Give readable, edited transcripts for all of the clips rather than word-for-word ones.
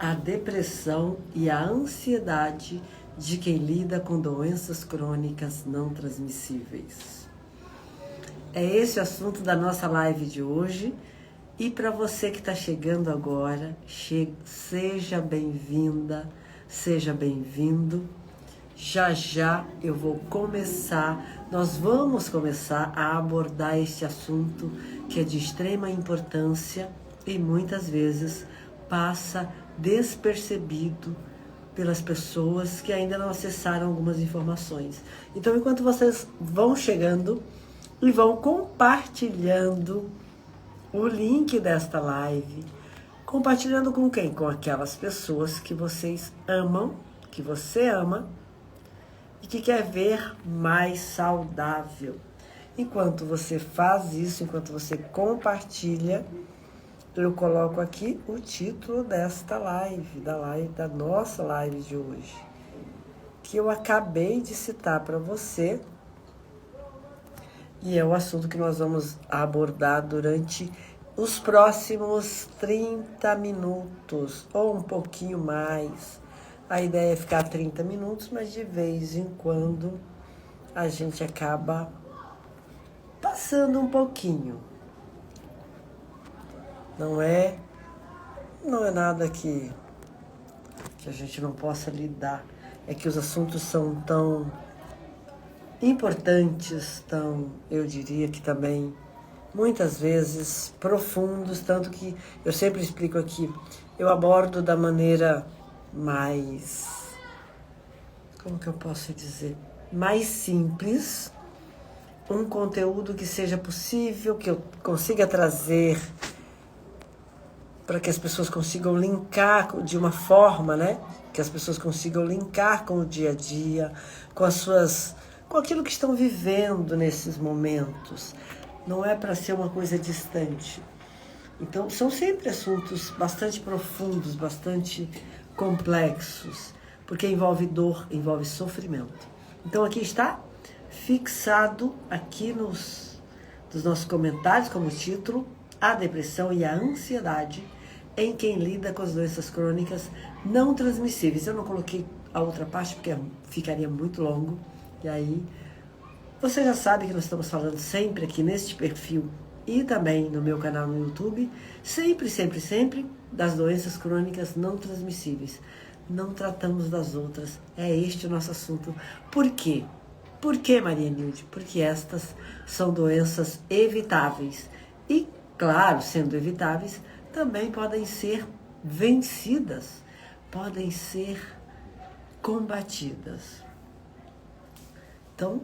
a depressão e a ansiedade de quem lida com doenças crônicas não transmissíveis. É esse o assunto da nossa live de hoje. E para você que está chegando agora, seja bem-vinda, seja bem-vindo. Já já eu vou nós vamos começar a abordar este assunto que é de extrema importância e muitas vezes passa despercebido pelas pessoas que ainda não acessaram algumas informações. Então, enquanto vocês vão chegando e vão compartilhando o link desta live, compartilhando com quem? Com aquelas pessoas que vocês amam, que você ama e que quer ver mais saudável. Enquanto você faz isso, enquanto você compartilha, eu coloco aqui o título desta live, da nossa live de hoje, que eu acabei de citar para você, e é o assunto que nós vamos abordar durante os próximos 30 minutos, ou um pouquinho mais. A ideia é ficar 30 minutos, mas de vez em quando a gente acaba passando um pouquinho. Não é nada que a gente não possa lidar. É que os assuntos são tão importantes, eu diria que também, muitas vezes, profundos, tanto que eu sempre explico aqui, eu abordo da maneira mais, como que eu posso dizer, mais simples, um conteúdo que seja possível, que eu consiga trazer para que as pessoas consigam linkar de uma forma, né? Que as pessoas consigam linkar com o dia a dia, com aquilo que estão vivendo nesses momentos. Não é para ser uma coisa distante. Então, são sempre assuntos bastante profundos, bastante complexos, porque envolve dor, envolve sofrimento. Então, aqui está fixado aqui dos nossos comentários como título: a depressão e a ansiedade em quem lida com as doenças crônicas não transmissíveis. Eu não coloquei a outra parte porque ficaria muito longo. E aí, você já sabe que nós estamos falando sempre aqui neste perfil e também no meu canal no YouTube, sempre das doenças crônicas não transmissíveis. Não tratamos das outras. É este o nosso assunto. Por quê? Por que, Maria Nilde? Porque estas são doenças evitáveis. E, claro, sendo evitáveis, também podem ser vencidas, podem ser combatidas. Então,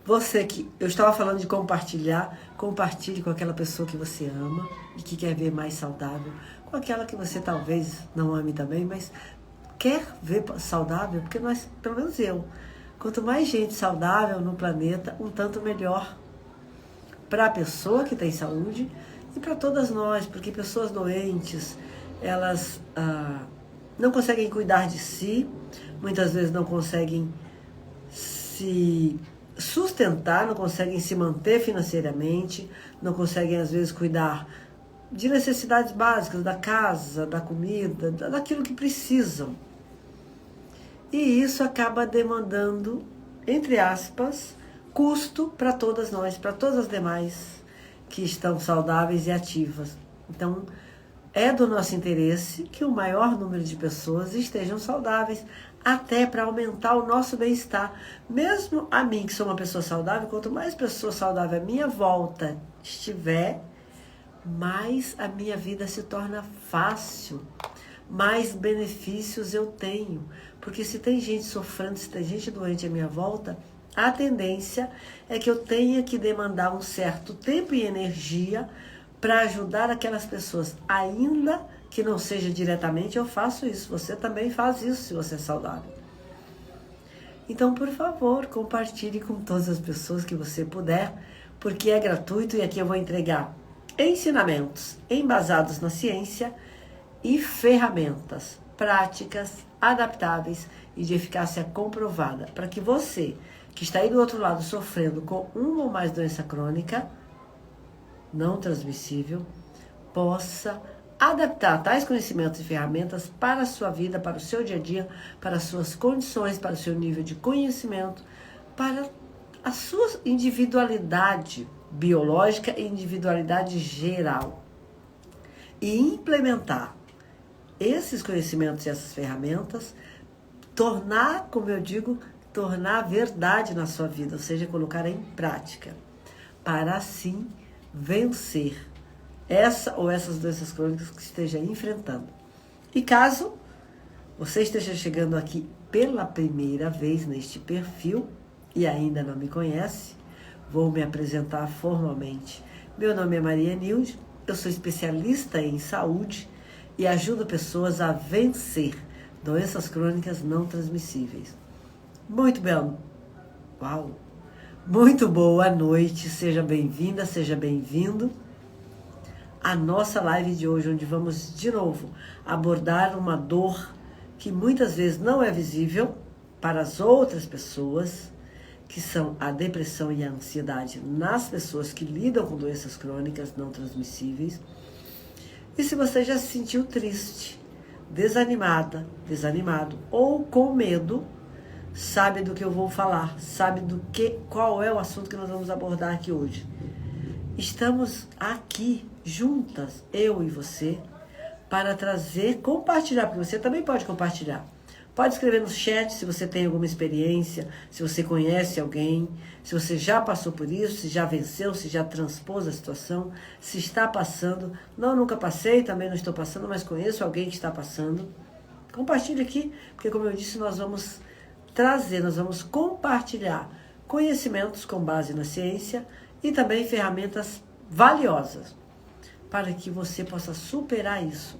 você que eu estava falando de compartilhar, compartilhe com aquela pessoa que você ama e que quer ver mais saudável, com aquela que você talvez não ame também, mas quer ver saudável, porque nós, pelo menos eu, quanto mais gente saudável no planeta, um tanto melhor para a pessoa que tem saúde e para todas nós, porque pessoas doentes, elas não conseguem cuidar de si, muitas vezes não conseguem se sustentar, não conseguem se manter financeiramente, não conseguem às vezes cuidar de necessidades básicas, da casa, da comida, daquilo que precisam. E isso acaba demandando, entre aspas, custo para todas nós, para todas as demais que estão saudáveis e ativas. Então, é do nosso interesse que o maior número de pessoas estejam saudáveis, até para aumentar o nosso bem-estar. Mesmo a mim, que sou uma pessoa saudável, quanto mais pessoa saudável à minha volta estiver, mais a minha vida se torna fácil, mais benefícios eu tenho. Porque se tem gente sofrendo, se tem gente doente à minha volta, a tendência é que eu tenha que demandar um certo tempo e energia para ajudar aquelas pessoas. Ainda que não seja diretamente, eu faço isso. Você também faz isso se você é saudável. Então, por favor, compartilhe com todas as pessoas que você puder, porque é gratuito e aqui eu vou entregar ensinamentos embasados na ciência e ferramentas práticas, adaptáveis e de eficácia comprovada, para que você, que está aí do outro lado sofrendo com uma ou mais doença crônica não transmissível, possa adaptar tais conhecimentos e ferramentas para a sua vida, para o seu dia a dia, para as suas condições, para o seu nível de conhecimento, para a sua individualidade biológica e individualidade geral. E implementar esses conhecimentos e essas ferramentas, tornar, como eu digo, tornar verdade na sua vida, ou seja, colocar em prática, para assim vencer essa ou essas doenças crônicas que esteja enfrentando. E caso você esteja chegando aqui pela primeira vez neste perfil e ainda não me conhece, vou me apresentar formalmente. Meu nome é Maria Nilde, eu sou especialista em saúde e ajudo pessoas a vencer doenças crônicas não transmissíveis. Muito bem, uau! Muito boa noite, seja bem-vinda, seja bem-vindo à nossa live de hoje, onde vamos de novo abordar uma dor que muitas vezes não é visível para as outras pessoas, que são a depressão e a ansiedade nas pessoas que lidam com doenças crônicas não transmissíveis. E se você já se sentiu triste, desanimada, desanimado ou com medo, sabe do que eu vou falar, sabe qual é o assunto que nós vamos abordar aqui hoje. Estamos aqui juntas, eu e você, para compartilhar, porque você também pode compartilhar. Pode escrever no chat se você tem alguma experiência, se você conhece alguém, se você já passou por isso, se já venceu, se já transpôs a situação, se está passando. Não, nunca passei, também não estou passando, mas conheço alguém que está passando. Compartilhe aqui, porque como eu disse, nós vamos compartilhar conhecimentos com base na ciência e também ferramentas valiosas para que você possa superar isso.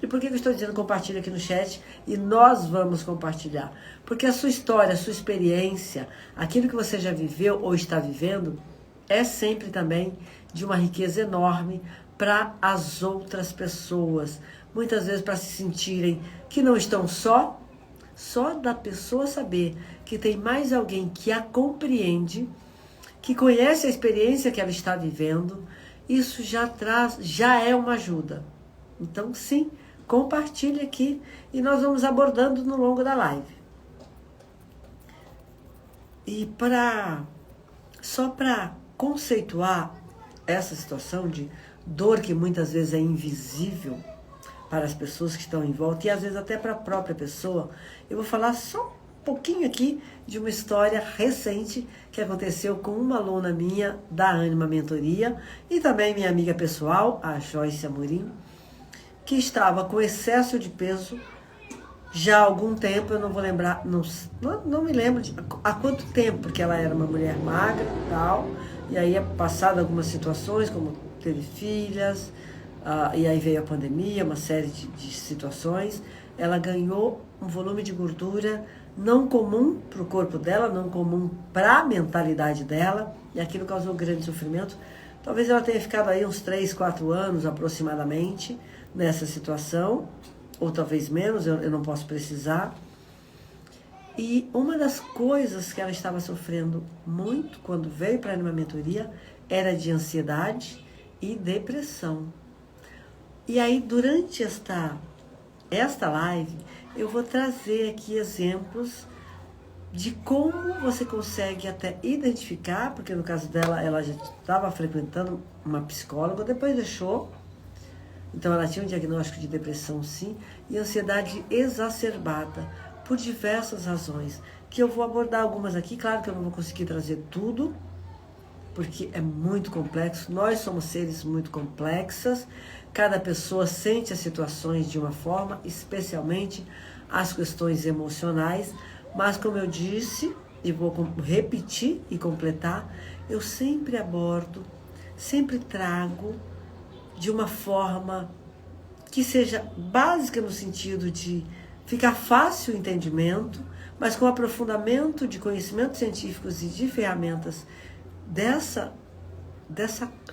E por que eu estou dizendo compartilha aqui no chat e nós vamos compartilhar? Porque a sua história, a sua experiência, aquilo que você já viveu ou está vivendo, é sempre também de uma riqueza enorme para as outras pessoas. Muitas vezes para se sentirem que não estão só da pessoa saber que tem mais alguém que a compreende, que conhece a experiência que ela está vivendo, isso já é uma ajuda. Então, sim, compartilhe aqui e nós vamos abordando no longo da live. E só para conceituar essa situação de dor que muitas vezes é invisível para as pessoas que estão em volta e às vezes até para a própria pessoa, eu vou falar só um pouquinho aqui de uma história recente que aconteceu com uma aluna minha da Ânima Mentoria e também minha amiga pessoal, a Joyce Amorim, que estava com excesso de peso já há algum tempo, eu não vou lembrar, não me lembro há quanto tempo, porque ela era uma mulher magra e tal, e aí passado algumas situações, como teve filhas, e aí veio a pandemia, uma série de situações, ela ganhou um volume de gordura não comum para o corpo dela, não comum para a mentalidade dela, e aquilo causou grande sofrimento. Talvez ela tenha ficado aí uns 3, 4 anos aproximadamente nessa situação, ou talvez menos, eu não posso precisar. E uma das coisas que ela estava sofrendo muito quando veio para a Ânima Mentoria era de ansiedade e depressão. E aí, durante esta live, eu vou trazer aqui exemplos de como você consegue até identificar, porque no caso dela, ela já estava frequentando uma psicóloga, depois deixou. Então, ela tinha um diagnóstico de depressão, sim, e ansiedade exacerbada, por diversas razões, que eu vou abordar algumas aqui. Claro que eu não vou conseguir trazer tudo, porque é muito complexo. Nós somos seres muito complexos. Cada pessoa sente as situações de uma forma, especialmente as questões emocionais. Mas, como eu disse, e vou repetir e completar, eu sempre abordo, sempre trago de uma forma que seja básica no sentido de ficar fácil o entendimento, mas com aprofundamento de conhecimentos científicos e de ferramentas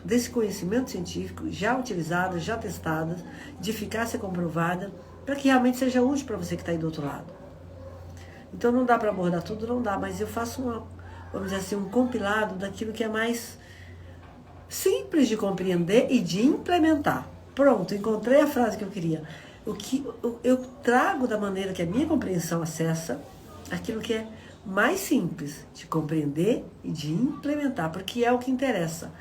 desse conhecimento científico já utilizadas, já testadas, de eficácia comprovada, para que realmente seja útil para você que está aí do outro lado. Então não dá para abordar tudo, não dá, mas eu faço vamos dizer assim, um compilado daquilo que é mais simples de compreender e de implementar. Pronto, encontrei a frase que eu queria. O que eu trago da maneira que a minha compreensão acessa aquilo que é mais simples de compreender e de implementar, porque é o que interessa.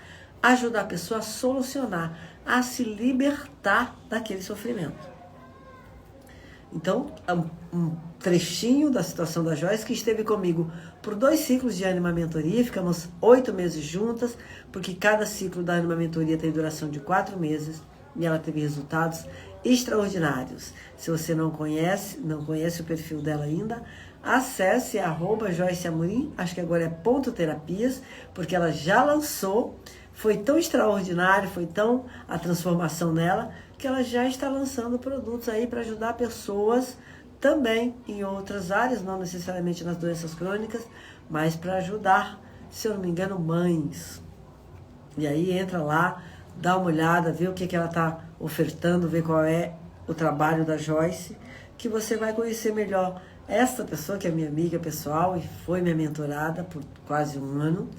Ajudar a pessoa a solucionar, a se libertar daquele sofrimento. Então, um trechinho da situação da Joyce, que esteve comigo por 2 ciclos de Anima Mentoria, ficamos 8 meses juntas, porque cada ciclo da Anima Mentoria tem duração de 4 meses, e ela teve resultados extraordinários. Se você não conhece o perfil dela ainda, acesse @Joyce Amorim, acho que agora é ponto terapias, porque ela já lançou, foi tão extraordinário, foi tão a transformação nela, que ela já está lançando produtos aí para ajudar pessoas também em outras áreas, não necessariamente nas doenças crônicas, mas para ajudar, se eu não me engano, mães. E aí entra lá, dá uma olhada, vê o que ela está ofertando, vê qual é o trabalho da Joyce, que você vai conhecer melhor esta pessoa que é minha amiga pessoal e foi minha mentorada por quase 1 ano,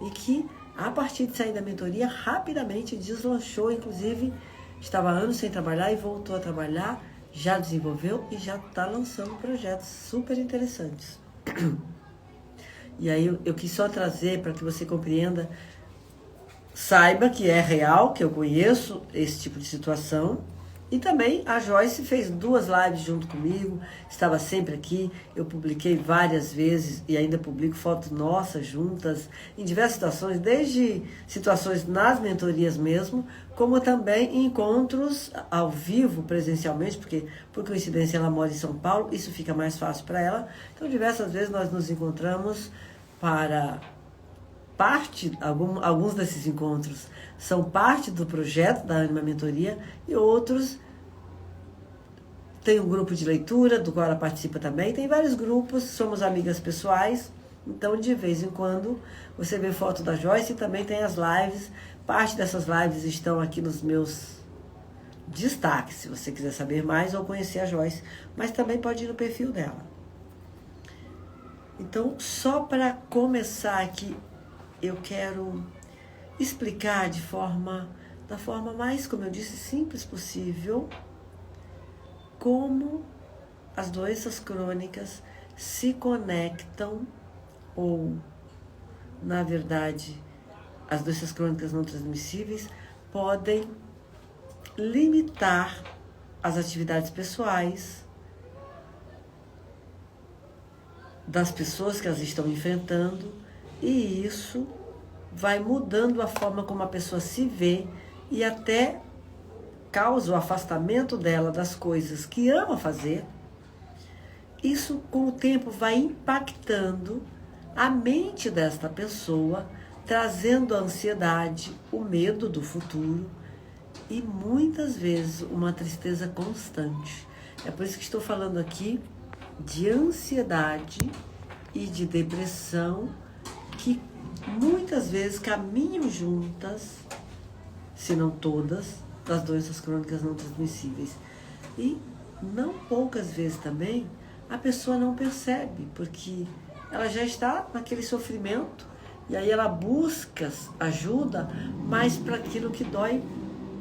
e que a partir de sair da mentoria rapidamente deslanchou, inclusive estava anos sem trabalhar e voltou a trabalhar, já desenvolveu e já está lançando projetos super interessantes. E aí eu quis só trazer para que você compreenda, saiba que é real, que eu conheço esse tipo de situação. E também a Joyce fez 2 lives junto comigo, estava sempre aqui, eu publiquei várias vezes e ainda publico fotos nossas juntas, em diversas situações, desde situações nas mentorias mesmo, como também em encontros ao vivo, presencialmente, porque por coincidência ela mora em São Paulo, isso fica mais fácil para ela. Então diversas vezes nós nos encontramos para alguns desses encontros são parte do projeto da Anima Mentoria e outros tem um grupo de leitura do qual ela participa também, tem vários grupos, somos amigas pessoais, então de vez em quando você vê foto da Joyce e também tem as lives, parte dessas lives estão aqui nos meus destaques, se você quiser saber mais ou conhecer a Joyce, mas também pode ir no perfil dela. Então, só para começar aqui, eu quero explicar da forma mais, como eu disse, simples possível, como as doenças crônicas se conectam, ou, na verdade, as doenças crônicas não transmissíveis podem limitar as atividades pessoais das pessoas que as estão enfrentando, e isso vai mudando a forma como a pessoa se vê e até causa o afastamento dela das coisas que ama fazer. Isso, com o tempo, vai impactando a mente desta pessoa, trazendo a ansiedade, o medo do futuro e, muitas vezes, uma tristeza constante. É por isso que estou falando aqui de ansiedade e de depressão, que muitas vezes caminham juntas, se não todas, das doenças crônicas não transmissíveis. E não poucas vezes também a pessoa não percebe, porque ela já está naquele sofrimento e aí ela busca ajuda, mas para aquilo que dói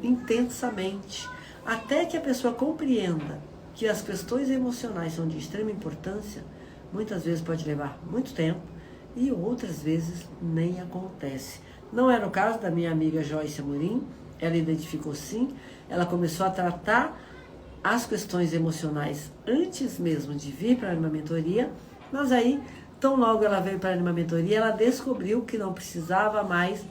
intensamente. Até que a pessoa compreenda que as questões emocionais são de extrema importância, muitas vezes pode levar muito tempo e outras vezes nem acontece. Não era o caso da minha amiga Joyce Amorim, ela identificou sim, ela começou a tratar as questões emocionais antes mesmo de vir para a Anima Mentoria, mas aí, tão logo ela veio para a Anima Mentoria, ela descobriu que não precisava mais.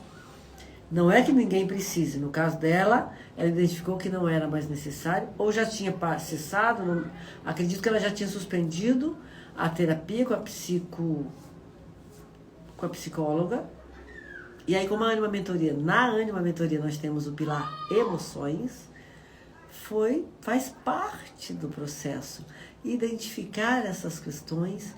Não é que ninguém precise, no caso dela, ela identificou que não era mais necessário, ou já tinha cessado, acredito que ela já tinha suspendido a terapia com a psicóloga. E aí, como a Anima Mentoria, na Anima Mentoria nós temos o pilar emoções, faz parte do processo identificar essas questões,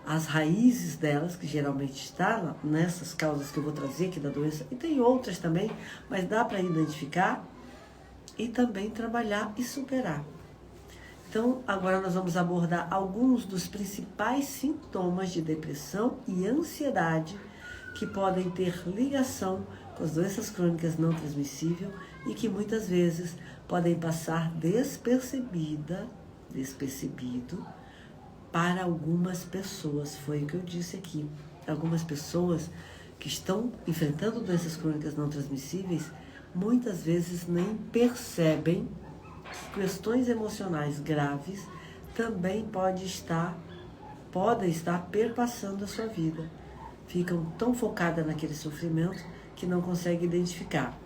as raízes delas, que geralmente está nessas causas que eu vou trazer aqui da doença, e tem outras também, mas dá para identificar e também trabalhar e superar. Então, agora nós vamos abordar alguns dos principais sintomas de depressão e ansiedade que podem ter ligação com as doenças crônicas não transmissíveis e que muitas vezes podem passar despercebido para algumas pessoas. Foi o que eu disse aqui. Algumas pessoas que estão enfrentando doenças crônicas não transmissíveis muitas vezes nem percebem que questões emocionais graves também podem estar perpassando a sua vida. Ficam tão focadas naquele sofrimento que não conseguem identificar.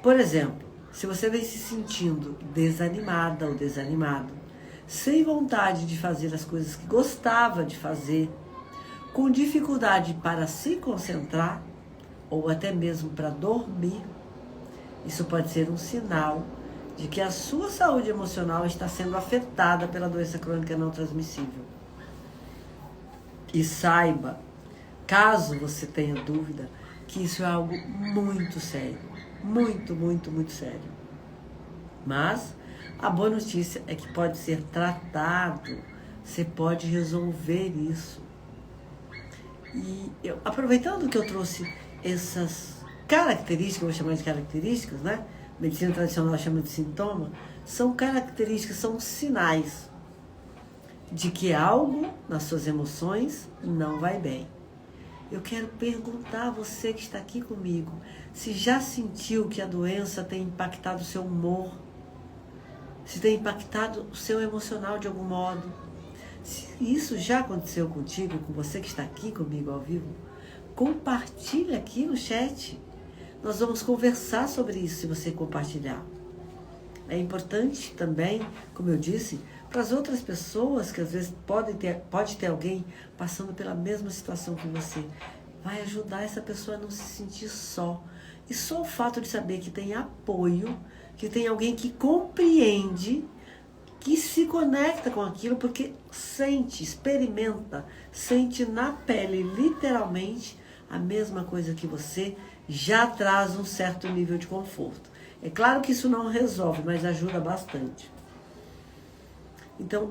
Por exemplo, se você vem se sentindo desanimada ou desanimado, sem vontade de fazer as coisas que gostava de fazer, com dificuldade para se concentrar ou até mesmo para dormir, isso pode ser um sinal de que a sua saúde emocional está sendo afetada pela doença crônica não transmissível. E saiba, caso você tenha dúvida, que isso é algo muito sério. Muito, muito, muito sério. Mas a boa notícia é que pode ser tratado. Você pode resolver isso. E aproveitando que eu trouxe essas características, vou chamar de características, né? Medicina tradicional chama de sintoma. São características, são sinais de que algo nas suas emoções não vai bem. Eu quero perguntar a você que está aqui comigo, se já sentiu que a doença tem impactado o seu humor, se tem impactado o seu emocional de algum modo. Se isso já aconteceu contigo, com você que está aqui comigo ao vivo, compartilha aqui no chat. Nós vamos conversar sobre isso se você compartilhar. É importante também, como eu disse, para as outras pessoas que às vezes pode ter alguém passando pela mesma situação que você. Vai ajudar essa pessoa a não se sentir só. E só o fato de saber que tem apoio, que tem alguém que compreende, que se conecta com aquilo, porque sente, experimenta, sente na pele, literalmente, a mesma coisa que você, já traz um certo nível de conforto. É claro que isso não resolve, mas ajuda bastante. Então,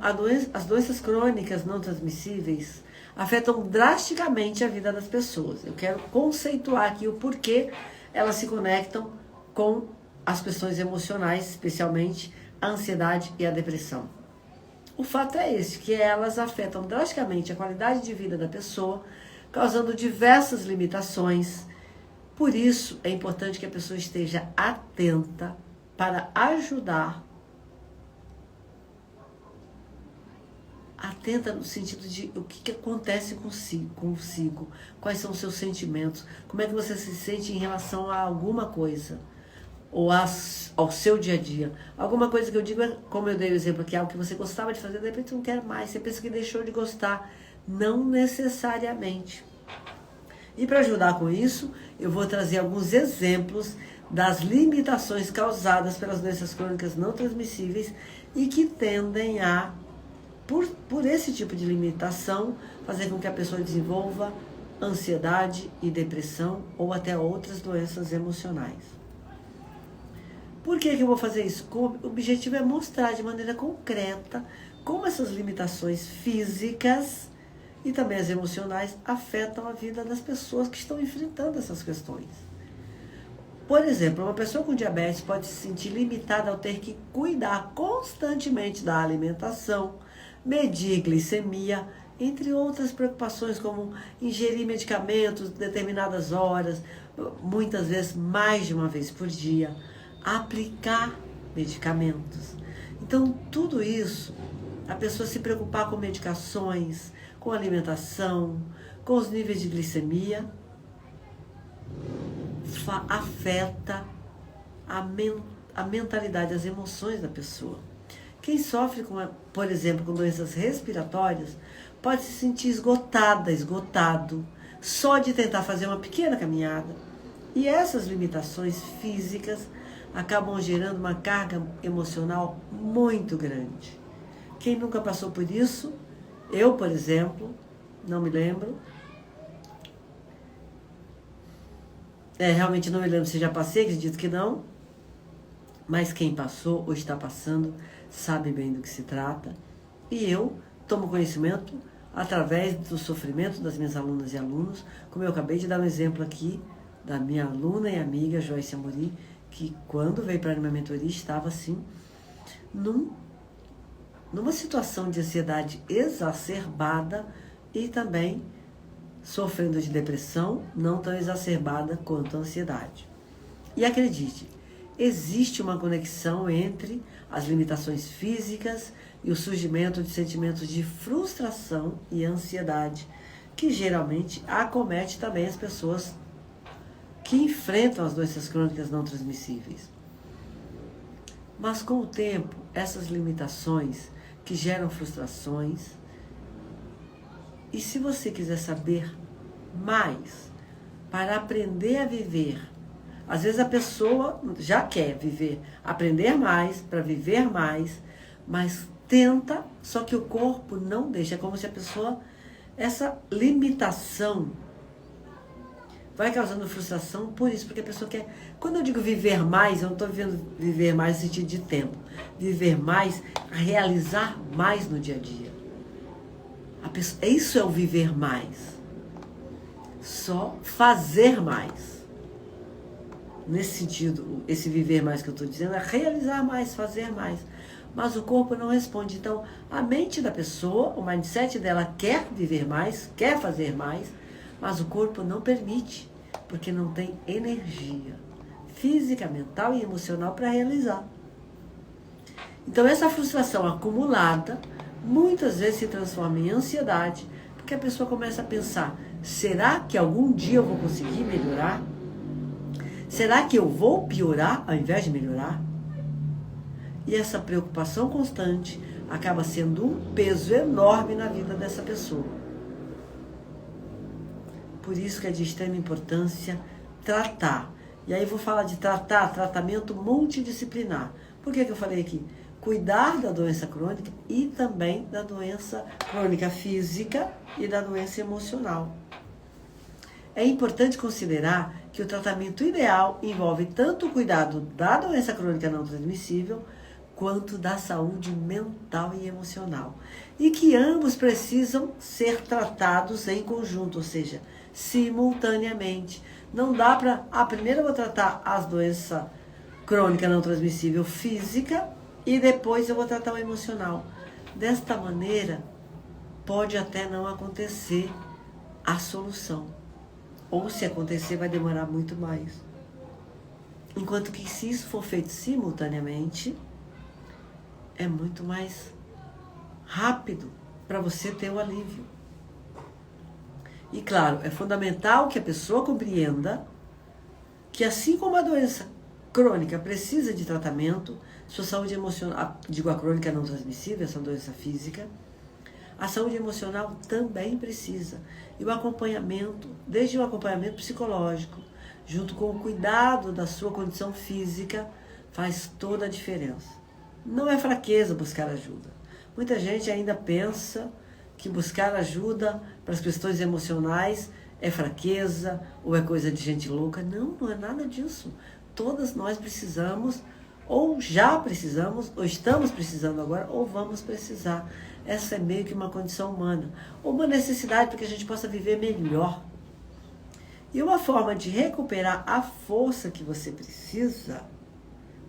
as doenças crônicas não transmissíveis afetam drasticamente a vida das pessoas. Eu quero conceituar aqui o porquê elas se conectam com as questões emocionais, especialmente a ansiedade e a depressão. O fato é esse, que elas afetam drasticamente a qualidade de vida da pessoa, causando diversas limitações. Por isso, é importante que a pessoa esteja atenta para ajudar. Atenta no sentido de o que acontece consigo, quais são os seus sentimentos, como é que você se sente em relação a alguma coisa, ou ao seu dia a dia. Alguma coisa que eu digo é, como eu dei o exemplo aqui, algo que você gostava de fazer, de repente não quer mais, você pensa que deixou de gostar. Não necessariamente. E para ajudar com isso, eu vou trazer alguns exemplos das limitações causadas pelas doenças crônicas não transmissíveis e que tendem a, por esse tipo de limitação, fazer com que a pessoa desenvolva ansiedade e depressão ou até outras doenças emocionais. Por que eu vou fazer isso? O objetivo é mostrar de maneira concreta como essas limitações físicas e também as emocionais afetam a vida das pessoas que estão enfrentando essas questões. Por exemplo, uma pessoa com diabetes pode se sentir limitada ao ter que cuidar constantemente da alimentação, medir glicemia, entre outras preocupações como ingerir medicamentos determinadas horas, muitas vezes mais de uma vez por dia, aplicar medicamentos. Então, tudo isso, a pessoa se preocupar com medicações, com alimentação, com os níveis de glicemia, afeta a mentalidade, as emoções da pessoa. Quem sofre, por exemplo, com doenças respiratórias, pode se sentir esgotado, só de tentar fazer uma pequena caminhada. E essas limitações físicas acabam gerando uma carga emocional muito grande. Quem nunca passou por isso? Eu, por exemplo, não me lembro. Realmente não me lembro se já passei, acredito que não. Mas quem passou ou está passando sabe bem do que se trata. E eu tomo conhecimento através do sofrimento das minhas alunas e alunos, como eu acabei de dar um exemplo aqui da minha aluna e amiga Joyce Amorim, que quando veio para a minha mentoria estava assim, numa situação de ansiedade exacerbada e também sofrendo de depressão, não tão exacerbada quanto a ansiedade. E acredite, existe uma conexão entre as limitações físicas e o surgimento de sentimentos de frustração e ansiedade, que geralmente acomete também as pessoas que enfrentam as doenças crônicas não transmissíveis. Mas com o tempo, essas limitações que geram frustrações, e se você quiser saber mais para aprender a viver, às vezes a pessoa já quer viver, aprender mais, para viver mais, mas tenta, só que o corpo não deixa. É como se a pessoa, essa limitação vai causando frustração por isso, porque a pessoa quer. Quando eu digo viver mais, eu não estou vivendo viver mais no sentido de tempo. Viver mais, realizar mais no dia a dia. Isso é o viver mais. Só fazer mais. Nesse sentido, esse viver mais que eu estou dizendo é realizar mais, fazer mais. Mas o corpo não responde. Então, a mente da pessoa, o mindset dela quer viver mais, quer fazer mais, mas o corpo não permite, porque não tem energia física, mental e emocional para realizar. Então, essa frustração acumulada muitas vezes se transforma em ansiedade, porque a pessoa começa a pensar: será que algum dia eu vou conseguir melhorar? Será que eu vou piorar ao invés de melhorar? E essa preocupação constante acaba sendo um peso enorme na vida dessa pessoa. Por isso que é de extrema importância tratar. E aí vou falar de tratamento multidisciplinar. Por que eu falei aqui? Cuidar da doença crônica e também da doença crônica física e da doença emocional. É importante considerar que o tratamento ideal envolve tanto o cuidado da doença crônica não transmissível, quanto da saúde mental e emocional. E que ambos precisam ser tratados em conjunto, ou seja, simultaneamente. Não dá para, primeiro eu vou tratar as doenças crônica não transmissível física e depois eu vou tratar o emocional. Desta maneira, pode até não acontecer a solução. Ou se acontecer, vai demorar muito mais. Enquanto que se isso for feito simultaneamente, é muito mais rápido para você ter o alívio. E claro, é fundamental que a pessoa compreenda que assim como a doença crônica precisa de tratamento, sua saúde emocional, digo a crônica não transmissível, essa doença física, a saúde emocional também precisa. E o acompanhamento, desde o acompanhamento psicológico, junto com o cuidado da sua condição física, faz toda a diferença. Não é fraqueza buscar ajuda. Muita gente ainda pensa que buscar ajuda para as questões emocionais é fraqueza ou é coisa de gente louca. Não, não é nada disso. Todas nós precisamos, ou já precisamos, ou estamos precisando agora, ou vamos precisar. Essa é meio que uma condição humana, ou uma necessidade para que a gente possa viver melhor. E uma forma de recuperar a força que você precisa,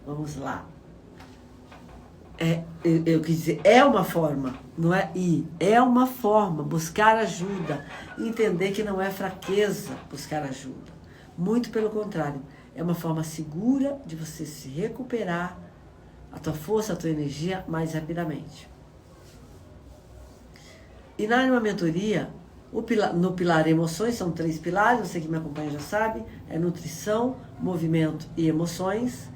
vamos lá, eu quis dizer, é uma forma, não é é uma forma, buscar ajuda, entender que não é fraqueza buscar ajuda. Muito pelo contrário, é uma forma segura de você se recuperar a tua força, a tua energia mais rapidamente. E na minha mentoria, no pilar emoções, são 3 pilares, você que me acompanha já sabe, é nutrição, movimento e emoções.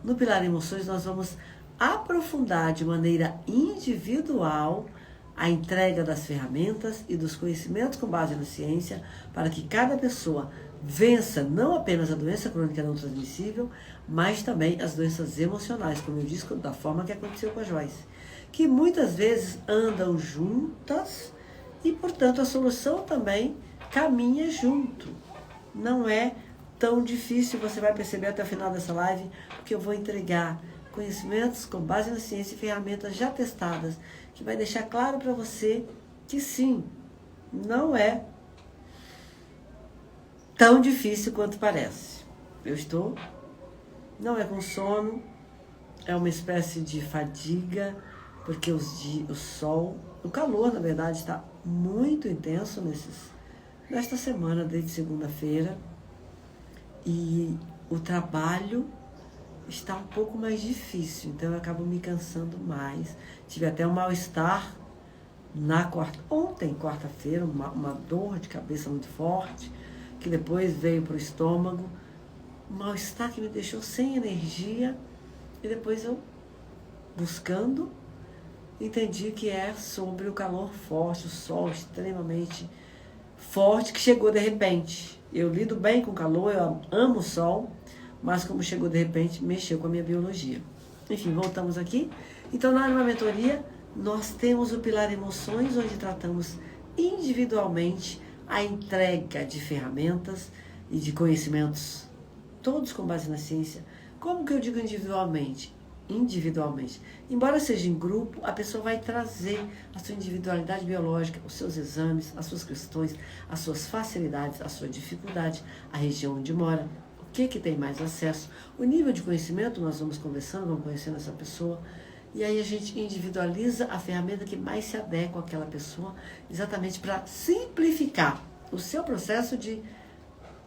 No pilar emoções nós vamos aprofundar de maneira individual a entrega das ferramentas e dos conhecimentos com base na ciência para que cada pessoa vença não apenas a doença crônica não transmissível, mas também as doenças emocionais, como eu disse, da forma que aconteceu com a Joyce, que muitas vezes andam juntas e, portanto, a solução também caminha junto. Não é tão difícil, você vai perceber até o final dessa live, porque eu vou entregar conhecimentos com base na ciência e ferramentas já testadas, que vai deixar claro para você que sim, não é tão difícil quanto parece. Não é com sono, é uma espécie de fadiga, porque o calor, na verdade, está muito intenso nesta semana, desde segunda-feira, e o trabalho está um pouco mais difícil, então eu acabo me cansando mais. Tive até um mal-estar ontem, quarta-feira, uma dor de cabeça muito forte, que depois veio para o estômago, um mal-estar que me deixou sem energia, e depois eu, buscando, entendi que é sobre o calor forte, o sol extremamente forte, que chegou de repente. Eu lido bem com o calor, eu amo o sol, mas como chegou de repente, mexeu com a minha biologia. Enfim, voltamos aqui. Então, na mentoria, nós temos o pilar emoções, onde tratamos individualmente a entrega de ferramentas e de conhecimentos, todos com base na ciência. Como que eu digo individualmente? Individualmente. Embora seja em grupo, a pessoa vai trazer a sua individualidade biológica, os seus exames, as suas questões, as suas facilidades, a sua dificuldade, a região onde mora, o que tem mais acesso, o nível de conhecimento, nós vamos conversando, vamos conhecendo essa pessoa, e aí a gente individualiza a ferramenta que mais se adequa àquela pessoa, exatamente para simplificar o seu processo de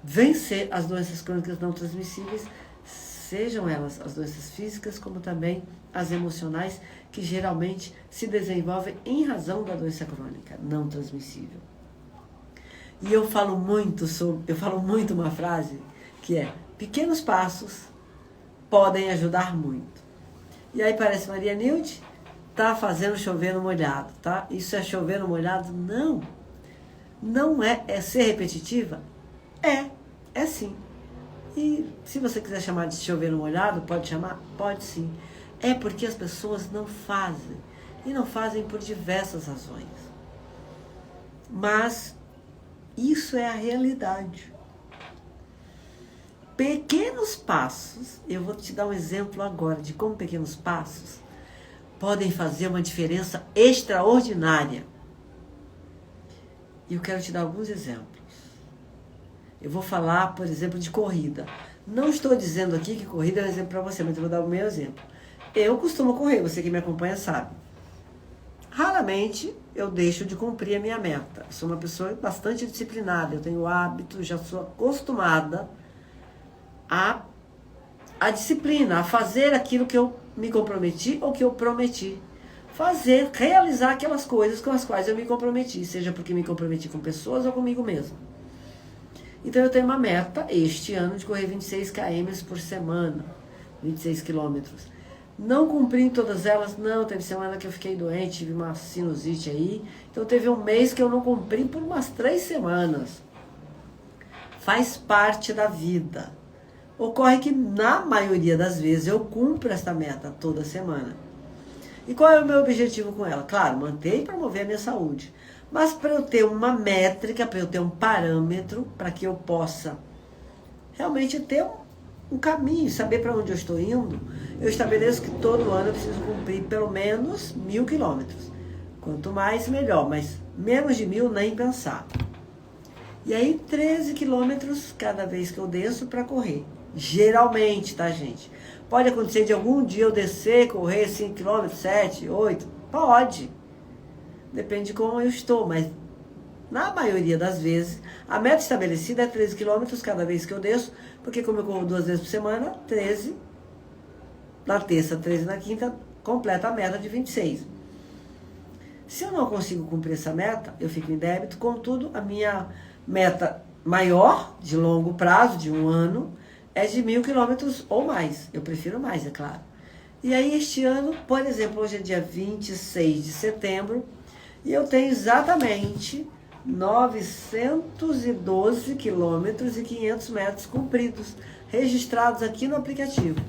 vencer as doenças crônicas não transmissíveis, sejam elas as doenças físicas, como também as emocionais, que geralmente se desenvolvem em razão da doença crônica não transmissível. E eu falo muito uma frase que é: pequenos passos podem ajudar muito. E aí parece Maria Nilde tá fazendo chover no molhado, tá? Isso é chover no molhado? Não. Não é. É ser repetitiva? É sim. E se você quiser chamar de chover no molhado, pode chamar? Pode sim. É porque as pessoas não fazem. E não fazem por diversas razões. Mas isso é a realidade. Pequenos passos, eu vou te dar um exemplo agora de como pequenos passos podem fazer uma diferença extraordinária. E eu quero te dar alguns exemplos. Eu vou falar, por exemplo, de corrida. Não estou dizendo aqui que corrida é um exemplo para você, mas eu vou dar o meu exemplo. Eu costumo correr, você que me acompanha sabe. Raramente eu deixo de cumprir a minha meta. Eu sou uma pessoa bastante disciplinada, eu tenho hábito, já sou acostumada a disciplina, a fazer aquilo que eu me comprometi ou que eu prometi. Realizar aquelas coisas com as quais eu me comprometi, seja porque me comprometi com pessoas ou comigo mesmo. Então eu tenho uma meta este ano de correr 26 km por semana, 26 quilômetros. Não cumpri em todas elas, não, teve semana que eu fiquei doente, tive uma sinusite aí, então teve um mês que eu não cumpri por umas 3 semanas. Faz parte da vida. Ocorre que na maioria das vezes eu cumpro esta meta toda semana. E qual é o meu objetivo com ela? Claro, manter e promover a minha saúde. Mas para eu ter uma métrica, para eu ter um parâmetro, para que eu possa realmente ter um caminho, saber para onde eu estou indo, eu estabeleço que todo ano eu preciso cumprir pelo menos 1.000 quilômetros. Quanto mais, melhor, mas menos de 1.000 nem pensar. E aí 13 quilômetros cada vez que eu desço para correr. Geralmente, tá, gente? Pode acontecer de algum dia eu descer, correr 5 quilômetros, 7, 8, pode. Depende de como eu estou, mas na maioria das vezes, a meta estabelecida é 13 quilômetros cada vez que eu desço, porque como eu corro 2 vezes por semana, 13, na terça, 13 na quinta, completa a meta de 26. Se eu não consigo cumprir essa meta, eu fico em débito, contudo, a minha meta maior, de longo prazo, de 1 ano, é de 1.000 quilômetros ou mais. Eu prefiro mais, é claro. E aí este ano, por exemplo, hoje é dia 26 de setembro, e eu tenho exatamente 912 quilômetros e 500 metros cumpridos, registrados aqui no aplicativo.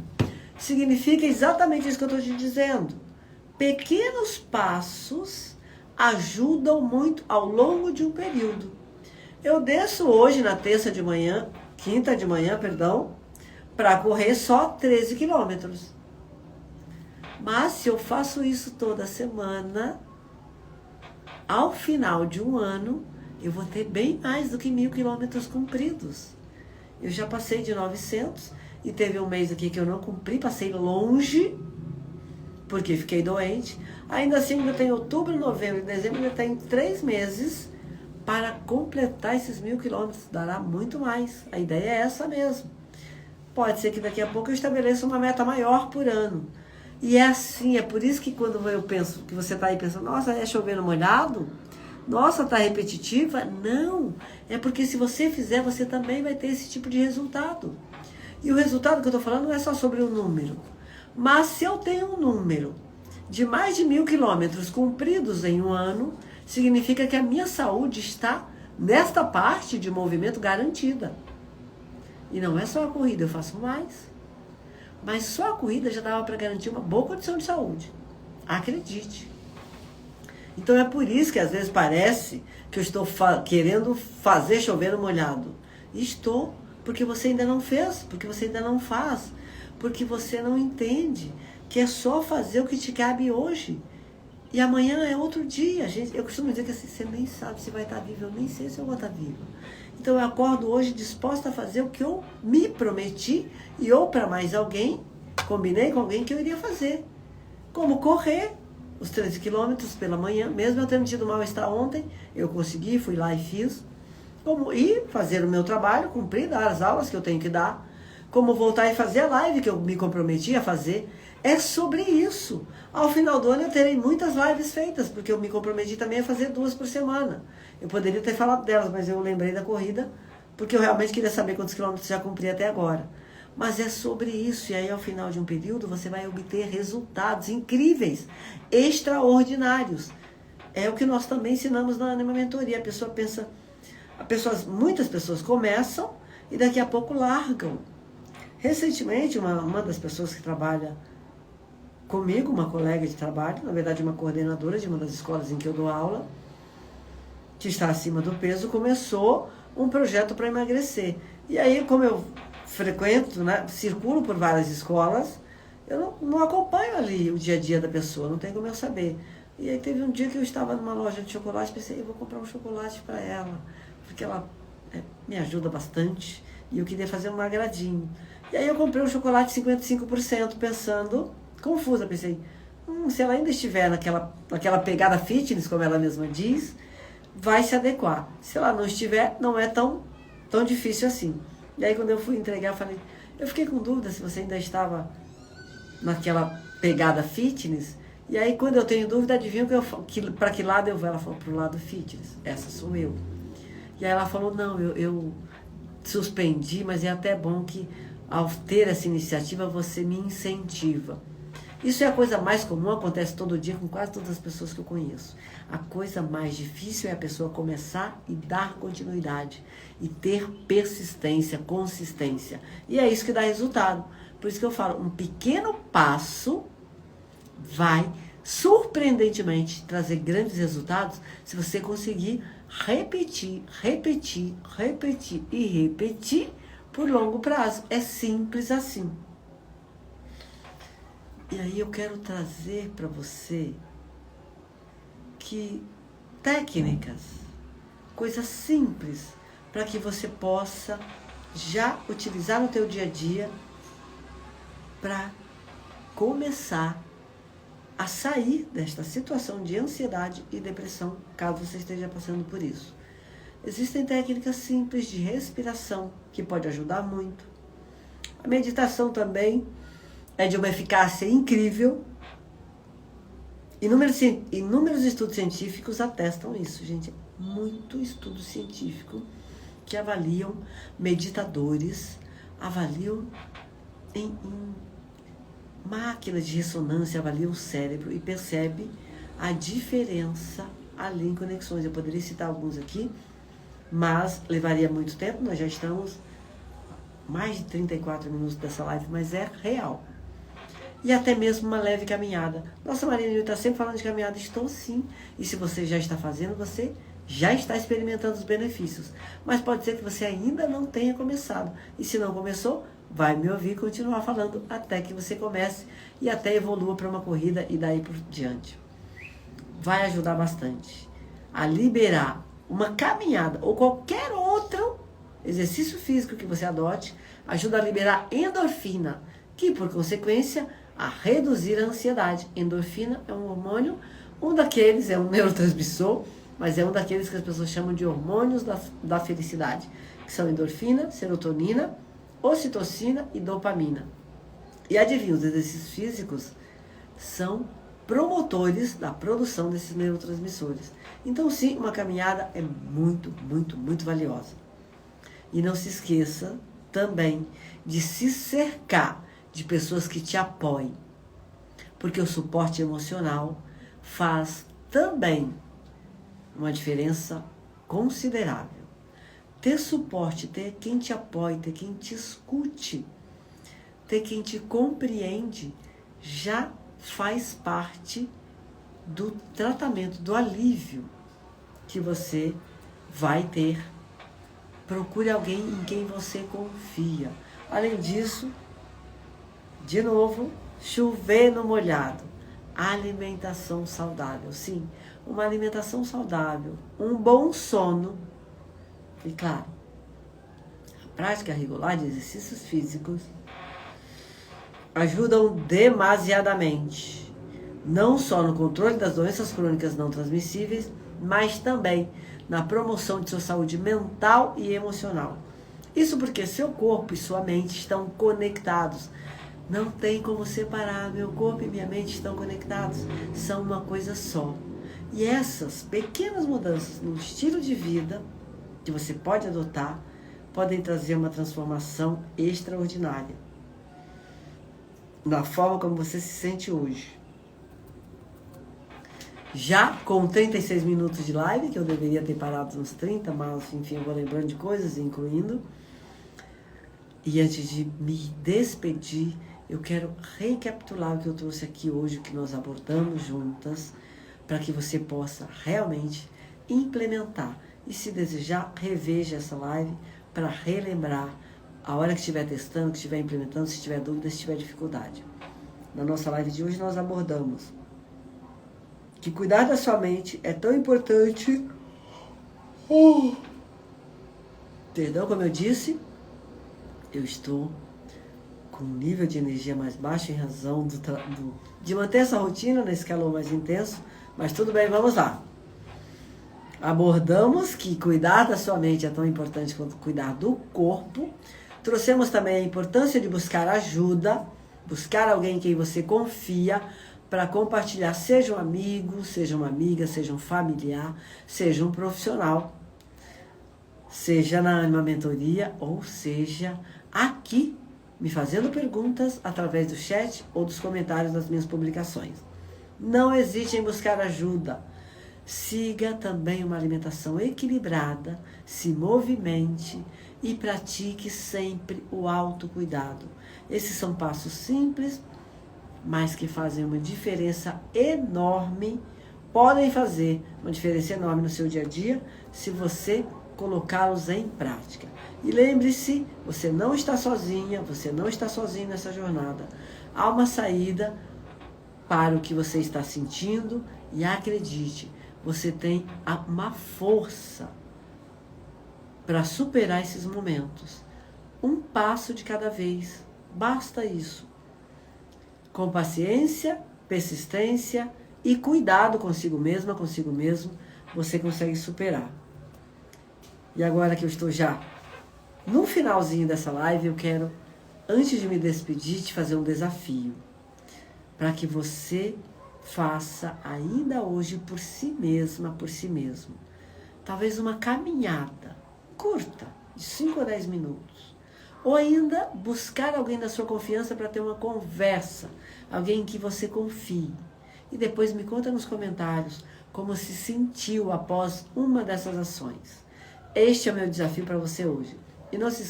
Significa exatamente isso que eu estou te dizendo. Pequenos passos ajudam muito ao longo de um período. Eu desço hoje, na quinta de manhã, para correr só 13 quilômetros. Mas se eu faço isso toda semana, ao final de 1 ano, eu vou ter bem mais do que 1.000 quilômetros cumpridos. Eu já passei de 900 e teve um mês aqui que eu não cumpri, passei longe, porque fiquei doente. Ainda assim, ainda tem outubro, novembro e dezembro, ainda tem 3 meses para completar esses 1.000 quilômetros. Dará muito mais. A ideia é essa mesmo. Pode ser que daqui a pouco eu estabeleça uma meta maior por ano. E é assim, é por isso que quando eu penso, que você está aí pensando, nossa, é chover no molhado? Nossa, está repetitiva? Não, é porque se você fizer, você também vai ter esse tipo de resultado. E o resultado que eu estou falando não é só sobre o número. Mas se eu tenho um número de mais de 1.000 quilômetros cumpridos em um ano, significa que a minha saúde está nesta parte de movimento garantida. E não é só a corrida, eu faço mais. Mas só a corrida já dava para garantir uma boa condição de saúde. Acredite. Então é por isso que às vezes parece que eu estou querendo fazer chover no molhado. Estou, porque você ainda não fez, porque você ainda não faz, porque você não entende que é só fazer o que te cabe hoje. E amanhã é outro dia. Eu costumo dizer que assim, você nem sabe se vai estar vivo, eu nem sei se eu vou estar viva. Então eu acordo hoje disposta a fazer o que eu me prometi e ou para mais alguém, combinei com alguém que eu iria fazer. Como correr os 13 quilômetros pela manhã, mesmo eu tendo tido mal-estar ontem, eu consegui, fui lá e fiz. Como ir fazer o meu trabalho, cumprir, dar as aulas que eu tenho que dar. Como voltar e fazer a live que eu me comprometi a fazer. É sobre isso. Ao final do ano eu terei muitas lives feitas, porque eu me comprometi também a fazer 2 por semana. Eu poderia ter falado delas, mas eu lembrei da corrida, porque eu realmente queria saber quantos quilômetros já cumpri até agora. Mas é sobre isso, e aí ao final de um período você vai obter resultados incríveis, extraordinários. É o que nós também ensinamos na minha mentoria. A pessoa pensa, muitas pessoas começam e daqui a pouco largam. Recentemente, uma das pessoas que trabalha comigo, uma colega de trabalho, na verdade uma coordenadora de uma das escolas em que eu dou aula, que está acima do peso, começou um projeto para emagrecer. E aí, como eu frequento, né, circulo por várias escolas, eu não acompanho ali o dia a dia da pessoa, não tem como eu saber. E aí teve um dia que eu estava numa loja de chocolate, pensei, eu vou comprar um chocolate para ela, porque ela me ajuda bastante, e eu queria fazer um agradinho. E aí eu comprei um chocolate 55%, pensando, confusa, pensei, se ela ainda estiver naquela pegada fitness, como ela mesma diz, vai se adequar. Se ela não estiver, não é tão difícil assim. E aí quando eu fui entregar, eu fiquei com dúvida se você ainda estava naquela pegada fitness. E aí quando eu tenho dúvida, adivinha para que lado eu vou? Ela falou, para o lado fitness. Essa sou eu. E aí ela falou, não, eu suspendi, mas é até bom que ao ter essa iniciativa você me incentiva. Isso é a coisa mais comum, acontece todo dia com quase todas as pessoas que eu conheço. A coisa mais difícil é a pessoa começar e dar continuidade. E ter persistência, consistência. E é isso que dá resultado. Por isso que eu falo, um pequeno passo vai, surpreendentemente, trazer grandes resultados se você conseguir repetir e repetir por longo prazo. É simples assim. E aí eu quero trazer para você que técnicas, coisas simples, para que você possa já utilizar no teu dia a dia para começar a sair desta situação de ansiedade e depressão, caso você esteja passando por isso. Existem técnicas simples de respiração que pode ajudar muito. A meditação também é de uma eficácia incrível. Inúmeros estudos científicos atestam isso, gente. Muito estudo científico que avaliam meditadores, avaliam em máquinas de ressonância, avaliam o cérebro e percebe a diferença ali em conexões. Eu poderia citar alguns aqui, mas levaria muito tempo. Nós já estamos mais de 34 minutos dessa live, mas é real. E até mesmo uma leve caminhada. Nossa, Marina, está sempre falando de caminhada. Estou sim. E se você já está fazendo, você já está experimentando os benefícios. Mas pode ser que você ainda não tenha começado. E se não começou, vai me ouvir e continuar falando até que você comece e até evolua para uma corrida e daí por diante. Vai ajudar bastante a liberar uma caminhada ou qualquer outro exercício físico que você adote ajuda a liberar endorfina, que por consequência a reduzir a ansiedade. Endorfina é um hormônio, um daqueles, é um neurotransmissor, mas é um daqueles que as pessoas chamam de hormônios da felicidade, que são endorfina, serotonina, ocitocina e dopamina. E adivinha, os exercícios físicos são promotores da produção desses neurotransmissores. Então, sim, uma caminhada é muito, muito, muito valiosa. E não se esqueça também de se cercar de pessoas que te apoiem, porque o suporte emocional faz também uma diferença considerável. Ter suporte, ter quem te apoie, ter quem te escute, ter quem te compreende, já faz parte do tratamento, do alívio que você vai ter. Procure alguém em quem você confia. Além disso, de novo, chover no molhado. Alimentação saudável. Sim, uma alimentação saudável, um bom sono e, claro, a prática regular de exercícios físicos ajudam demasiadamente, não só no controle das doenças crônicas não transmissíveis, mas também na promoção de sua saúde mental e emocional. Isso porque seu corpo e sua mente estão conectados. Não tem como separar, meu corpo e minha mente estão conectados, são uma coisa só. E essas pequenas mudanças no estilo de vida que você pode adotar podem trazer uma transformação extraordinária na forma como você se sente hoje. Já com 36 minutos de live, que eu deveria ter parado nos 30, mas enfim, eu vou lembrando de coisas, incluindo. E antes de me despedir, eu quero recapitular o que eu trouxe aqui hoje, o que nós abordamos juntas, para que você possa realmente implementar. E se desejar, reveja essa live para relembrar a hora que estiver testando, que estiver implementando, se tiver dúvida, se tiver dificuldade. Na nossa live de hoje nós abordamos que cuidar da sua mente é tão importante. Perdão, como eu disse, eu estou com um nível de energia mais baixo em razão de manter essa rotina nesse calor mais intenso, mas tudo bem, vamos lá. Abordamos que cuidar da sua mente é tão importante quanto cuidar do corpo. Trouxemos também a importância de buscar ajuda, buscar alguém em quem você confia para compartilhar, seja um amigo, seja uma amiga, seja um familiar, seja um profissional, seja numa mentoria ou seja aqui, me fazendo perguntas através do chat ou dos comentários das minhas publicações. Não hesite em buscar ajuda. Siga também uma alimentação equilibrada, se movimente e pratique sempre o autocuidado. Esses são passos simples, mas que fazem uma diferença enorme, podem fazer uma diferença enorme no seu dia a dia, se você colocá-los em prática. E lembre-se, você não está sozinha, você não está sozinho nessa jornada. Há uma saída para o que você está sentindo e acredite, você tem uma força para superar esses momentos. Um passo de cada vez, basta isso. Com paciência, persistência e cuidado consigo mesma, consigo mesmo, você consegue superar. E agora que eu estou já no finalzinho dessa live, eu quero, antes de me despedir, te fazer um desafio. Para que você faça ainda hoje por si mesma, por si mesmo. Talvez uma caminhada curta, de 5 a 10 minutos. Ou ainda buscar alguém da sua confiança para ter uma conversa, alguém em que você confie. E depois me conta nos comentários como se sentiu após uma dessas ações. Este é o meu desafio para você hoje. E não se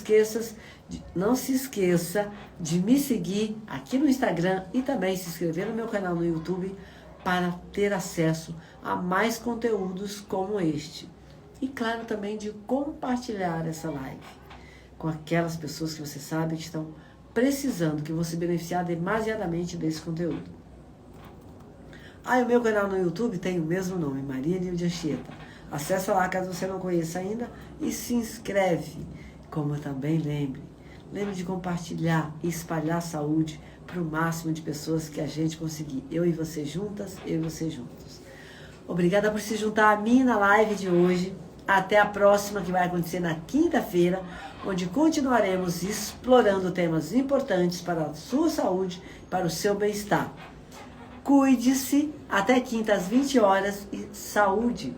esqueça de me seguir aqui no Instagram e também se inscrever no meu canal no YouTube para ter acesso a mais conteúdos como este. E claro também de compartilhar essa live com aquelas pessoas que você sabe que estão precisando, que vão se beneficiar demasiadamente desse conteúdo. O meu canal no YouTube tem o mesmo nome, Maria Nilde Anchieta. Acesse lá caso você não conheça ainda e se inscreve. Como também lembre de compartilhar e espalhar saúde para o máximo de pessoas que a gente conseguir. Eu e você juntas, eu e você juntos. Obrigada por se juntar a mim na live de hoje. Até a próxima, que vai acontecer na quinta-feira, onde continuaremos explorando temas importantes para a sua saúde, para o seu bem-estar. Cuide-se, até quinta às 20 horas e saúde!